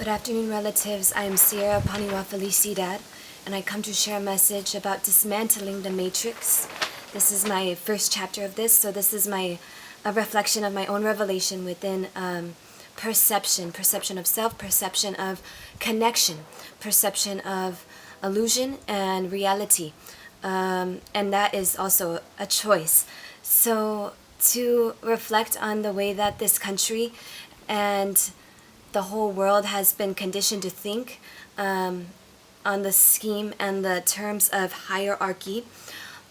Good afternoon, relatives. I am Sierra Paniwa Felicidad, and I come to share a message about dismantling the matrix. This is my first chapter of this, so this is a reflection of my own revelation within perception of self, perception of connection, perception of illusion and reality, and that is also a choice. So to reflect on the way that this country and the whole world has been conditioned to think on the scheme and the terms of hierarchy.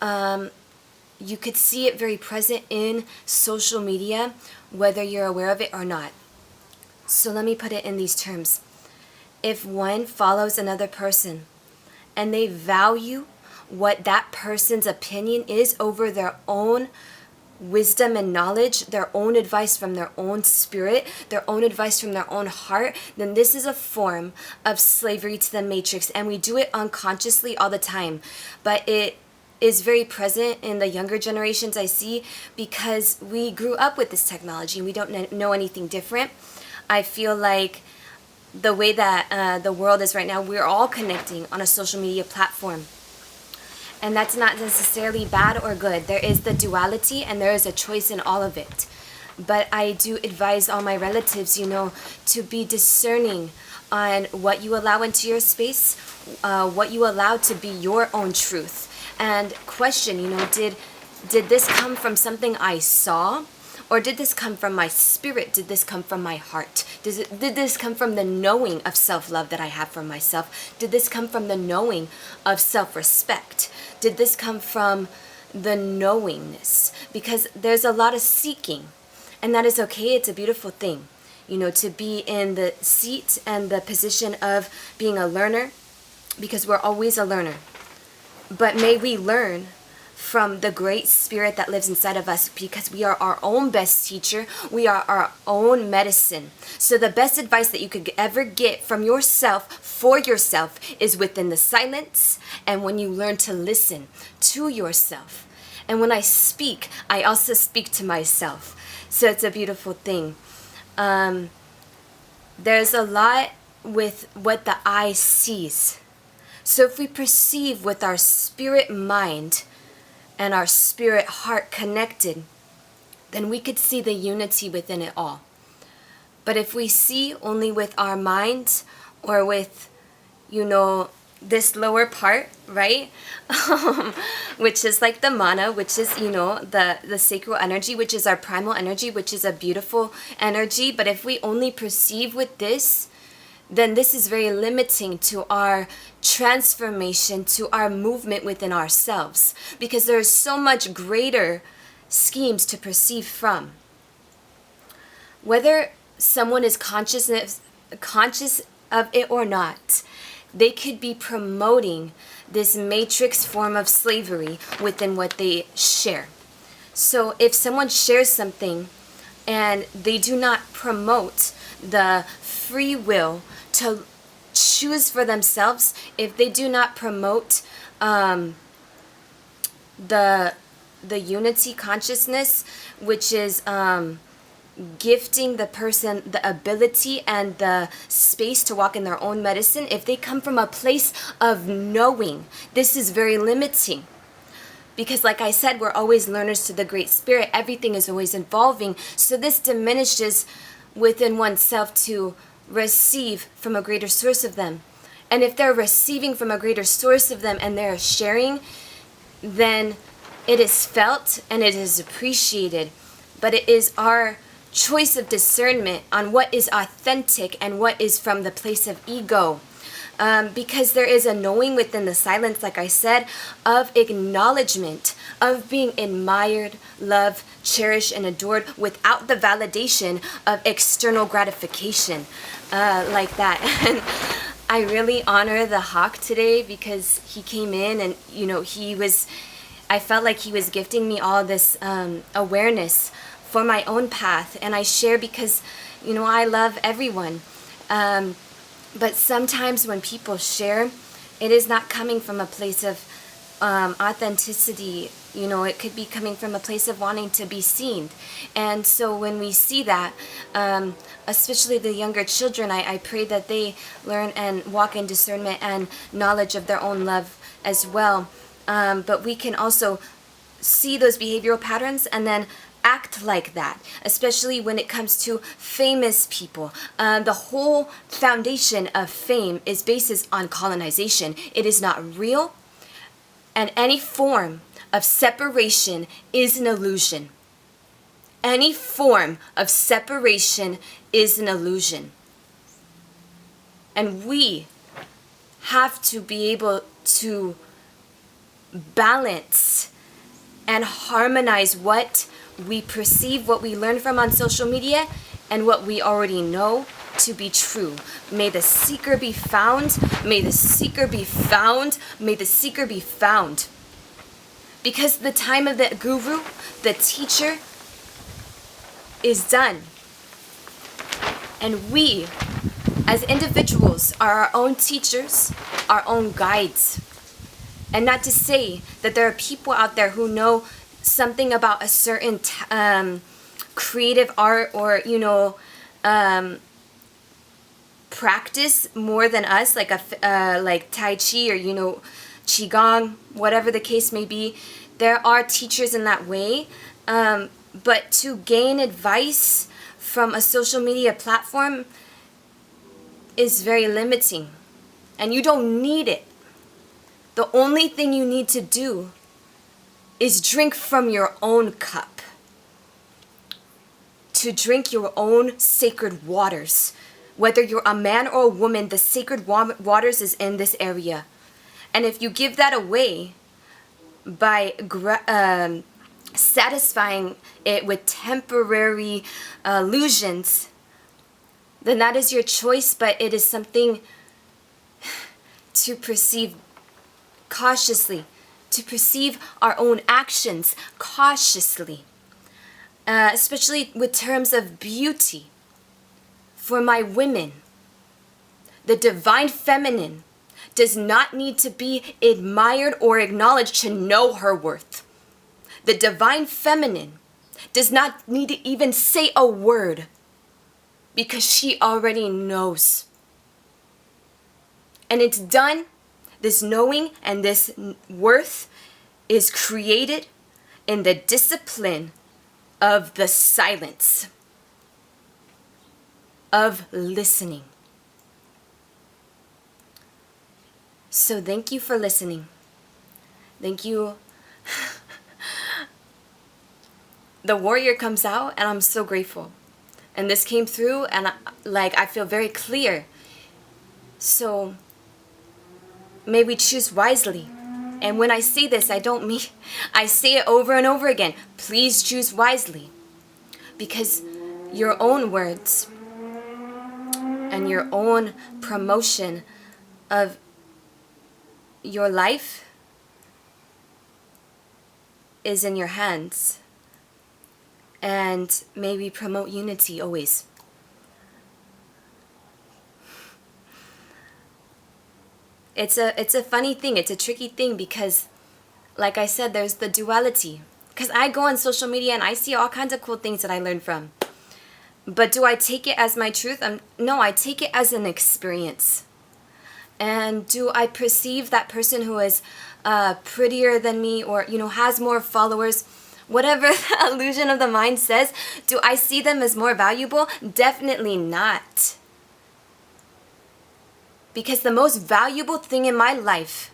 You could see it very present in social media, whether you're aware of it or not. So let me put it in these terms. If one follows another person and they value what that person's opinion is over their own wisdom and knowledge, their own advice from their own spirit, their own advice from their own heart, then this is a form of slavery to the matrix. And we do it unconsciously all the time. But it is very present in the younger generations I see because we grew up with this technology and we don't know anything different. I feel like the way that the world is right now, we're all connecting on a social media platform. And that's not necessarily bad or good. There is the duality and there is a choice in all of it. But I do advise all my relatives, to be discerning on what you allow into your space, what you allow to be your own truth. And question, did this come from something I saw? Or did this come from my spirit? Did this come from my heart? Did this come from the knowing of self-love that I have for myself? Did this come from the knowing of self-respect? Did this come from the knowingness? Because there's a lot of seeking, and that is okay. It's a beautiful thing, to be in the seat and the position of being a learner, because we're always a learner. But may we learn from the great spirit that lives inside of us, because we are our own best teacher. We are our own medicine. So the best advice that you could ever get from yourself for yourself is within the silence, and when you learn to listen to yourself. And when I speak, I also speak to myself. So it's a beautiful thing. There's a lot with what the eye sees. So if we perceive with our spirit mind and our spirit heart connected, then we could see the unity within it all. But if we see only with our mind or with, this lower part, right? Which is like the mana, which is, the sacral energy, which is our primal energy, which is a beautiful energy. But if we only perceive with this, then this is very limiting to our transformation, to our movement within ourselves, because there is so much greater schemes to perceive from. Whether someone is conscious of it or not, they could be promoting this matrix form of slavery within what they share. So if someone shares something and they do not promote the free will to choose for themselves, if they do not promote the unity consciousness, which is gifting the person the ability and the space to walk in their own medicine, if they come from a place of knowing, this is very limiting. Because like I said, we're always learners to the Great Spirit. Everything is always evolving. So this diminishes within oneself to receive from a greater source of them. And if they're receiving from a greater source of them and they're sharing, then it is felt and it is appreciated. But it is our choice of discernment on what is authentic and what is from the place of ego. Because there is a knowing within the silence, like I said, of acknowledgement, of being admired, loved, cherished, and adored without the validation of external gratification, like that. And I really honor the hawk today because he came in and, I felt like he was gifting me all this awareness for my own path. And I share because, I love everyone. But sometimes when people share, it is not coming from a place of authenticity It could be coming from a place of wanting to be seen. And so when we see that, especially the younger children, I pray that they learn and walk in discernment and knowledge of their own love as well. But we can also see those behavioral patterns and then act like that, especially when it comes to famous people. The whole foundation of fame is based on colonization. It is not real, and any form of separation is an illusion. Any form of separation is an illusion. And we have to be able to balance and harmonize what we perceive, what we learn from on social media, and what we already know to be true. May the seeker be found. May the seeker be found. May the seeker be found. Because the time of the guru, the teacher, is done. And we, as individuals, are our own teachers, our own guides. And not to say that there are people out there who know something about a certain creative art or, practice more than us, like like Tai Chi or, Qigong, whatever the case may be. There are teachers in that way, but to gain advice from a social media platform is very limiting, and you don't need it. The only thing you need to do is drink from your own cup, to drink your own sacred waters. Whether you're a man or a woman, the sacred waters is in this area. And if you give that away by satisfying it with temporary illusions, then that is your choice, but it is something to perceive cautiously, to perceive our own actions cautiously, especially with terms of beauty. For my women, the divine feminine does not need to be admired or acknowledged to know her worth. The divine feminine does not need to even say a word because she already knows. And it's done. This knowing and this worth is created in the discipline of the silence, of listening. So thank you for listening. Thank you. The warrior comes out, and I'm so grateful. And this came through, and I feel very clear. So may we choose wisely. And when I say this, I don't mean, I say it over and over again. Please choose wisely. Because your own words and your own promotion of your life is in your hands. And may we promote unity always. It's a funny thing, it's a tricky thing because, like I said, there's the duality. Because I go on social media and I see all kinds of cool things that I learn from. But do I take it as my truth? No, I take it as an experience. And do I perceive that person who is prettier than me or, has more followers, whatever the illusion of the mind says, do I see them as more valuable? Definitely not. Because the most valuable thing in my life,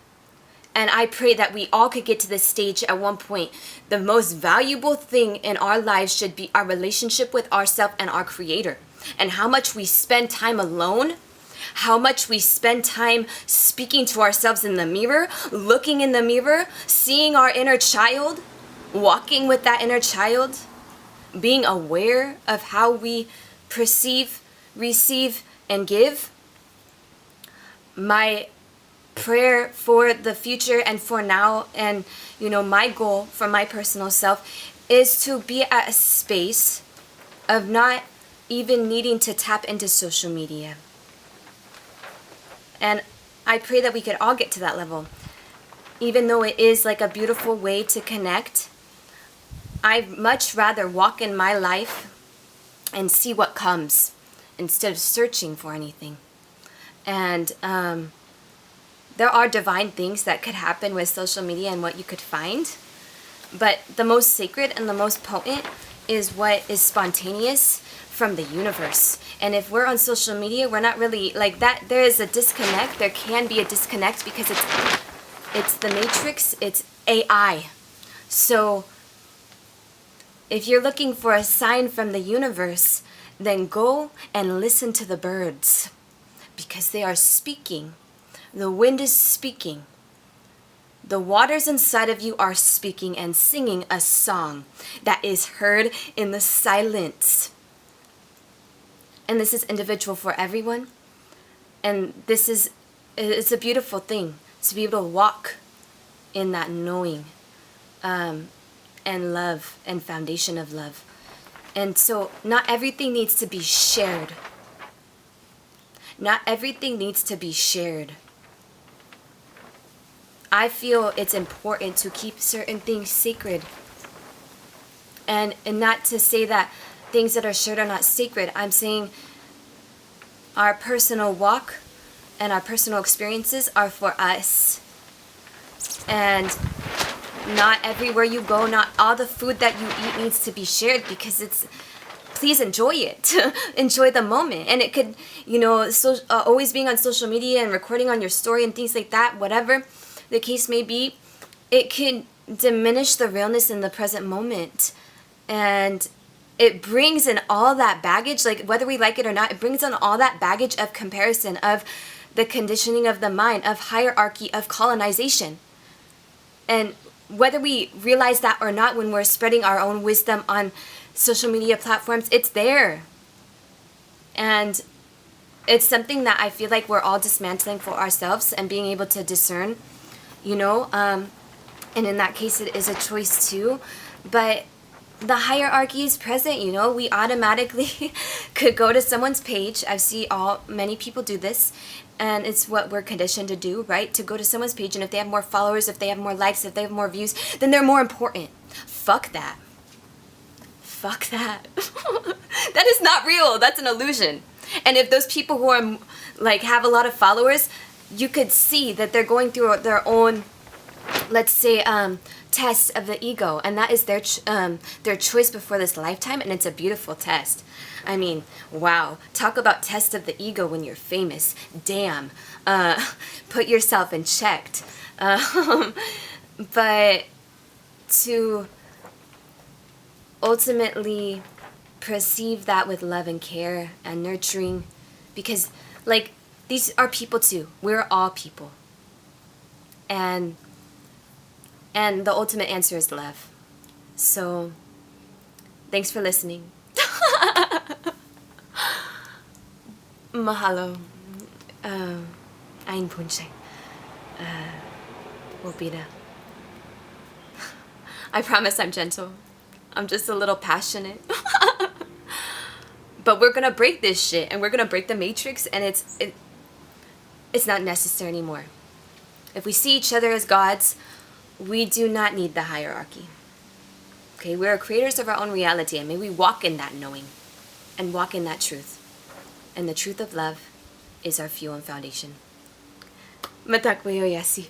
and I pray that we all could get to this stage at one point, the most valuable thing in our lives should be our relationship with ourselves and our Creator. And how much we spend time alone, how much we spend time speaking to ourselves in the mirror, looking in the mirror, seeing our inner child, walking with that inner child, being aware of how we perceive, receive, and give. My prayer for the future and for now, and my goal for my personal self is to be at a space of not even needing to tap into social media. And I pray that we could all get to that level. even though it is like a beautiful way to connect, I'd much rather walk in my life and see what comes instead of searching for anything. And there are divine things that could happen with social media and what you could find. But the most sacred and the most potent is what is spontaneous from the universe. And if we're on social media, we're not really like that. There is a disconnect. There can be a disconnect because it's the Matrix. It's AI. So if you're looking for a sign from the universe, then go and listen to the birds because they are speaking. The wind is speaking. The waters inside of you are speaking and singing a song that is heard in the silence. And this is individual for everyone. And it's a beautiful thing to be able to walk in that knowing and love and foundation of love. And so not everything needs to be shared. Not everything needs to be shared. I feel it's important to keep certain things sacred. And not to say that things that are shared are not sacred. I'm saying our personal walk and our personal experiences are for us. And not everywhere you go, not all the food that you eat needs to be shared because please enjoy it. Enjoy the moment. And it could, always being on social media and recording on your story and things like that, whatever the case may be, it can diminish the realness in the present moment. And it brings in all that baggage, like whether we like it or not, it brings in all that baggage of comparison, of the conditioning of the mind, of hierarchy, of colonization. And whether we realize that or not, when we're spreading our own wisdom on social media platforms, it's there. And it's something that I feel like we're all dismantling for ourselves and being able to discern, and in that case it is a choice too. But the hierarchy is present, we automatically could go to someone's page. I see many people do this, and it's what we're conditioned to do, right? To go to someone's page, and if they have more followers, if they have more likes, if they have more views, then they're more important. Fuck that. Fuck that. That is not real. That's an illusion. And if those people who are have a lot of followers, you could see that they're going through their own, let's say, test of the ego, and that is their choice before this lifetime, and it's a beautiful test. I mean, wow, talk about test of the ego when you're famous. Damn. Put yourself in check. But to ultimately perceive that with love and care and nurturing, because these are people too. We're all people. And the ultimate answer is love. So, thanks for listening. Mahalo. Ain punche. Wopida. I promise I'm gentle. I'm just a little passionate. But we're gonna break this shit, and we're gonna break the matrix, and it's not necessary anymore. If we see each other as gods, we do not need the hierarchy. Okay, we're creators of our own reality, and may we walk in that knowing and walk in that truth. And the truth of love is our fuel and foundation. Matakwe o yasi.